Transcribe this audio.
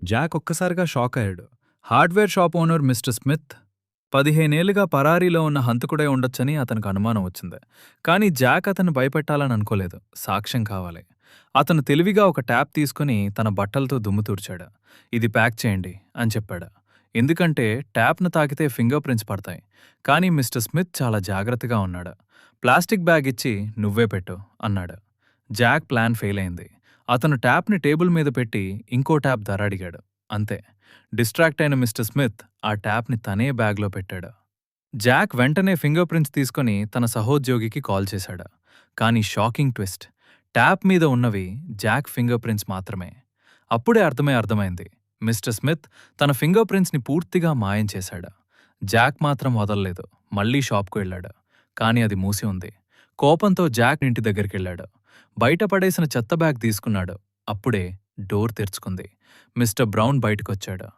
Jack ఒక్కసారిగా shock అయ్యాడు. Hardware shop owner mister Smith 15 ఏళ్లుగా పరారీలో ఉన్న హంతకుడై ఉండొచ్చని అతనికి అనుమానం వచ్చింది. కానీ జాక్ అతన్ని భయపెట్టాలని అనుకోలేదు. సాక్ష్యం కావాలి. అతను తెలివిగా ఒక ట్యాప్ తీసుకుని తన బట్టలతో దుమ్ము తుడిచాడు. ఇది ప్యాక్ చేయండి అని చెప్పాడు. ఎందుకంటే ట్యాప్ను తాకితే ఫింగర్ ప్రింట్స్ పడతాయి. కానీ మిస్టర్ స్మిత్ చాలా జాగ్రత్తగా ఉన్నాడు. ప్లాస్టిక్ బ్యాగ్ ఇచ్చి నువ్వే పెట్టు అన్నాడు. జాక్ ప్లాన్ ఫెయిల్ అయింది. అతను ట్యాప్ని టేబుల్ మీద పెట్టి ఇంకో ట్యాప్ ధర అడిగాడు. అంతే. డిస్ట్రాక్ట్ అయిన మిస్టర్ స్మిత్ ఆ ట్యాప్ని తనే బ్యాగ్లో పెట్టాడు. జాక్ వెంటనే ఫింగర్ ప్రింట్స్ తీసుకుని తన సహోద్యోగికి కాల్ చేశాడు. కానీ షాకింగ్ ట్విస్ట్, ట్యాప్ మీద ఉన్నవి జాక్ ఫింగర్ ప్రింట్స్ మాత్రమే. అప్పుడే అర్థమైంది. మిస్టర్ స్మిత్ తన ఫింగర్ ప్రింట్స్ని పూర్తిగా మాయం చేశాడు. జాక్ మాత్రం వదల్లేదు. మళ్లీ షాప్కు వెళ్ళాడు. కానీ అది మూసి ఉంది. కోపంతో జాక్ ఇంటి దగ్గరికెళ్ళాడు. బయట పడేసిన చెత్త బ్యాగ్ తీసుకున్నాడు. అప్పుడే డోర్ తెరుచుకుంది. Mister Brown బయటకొచ్చాడు.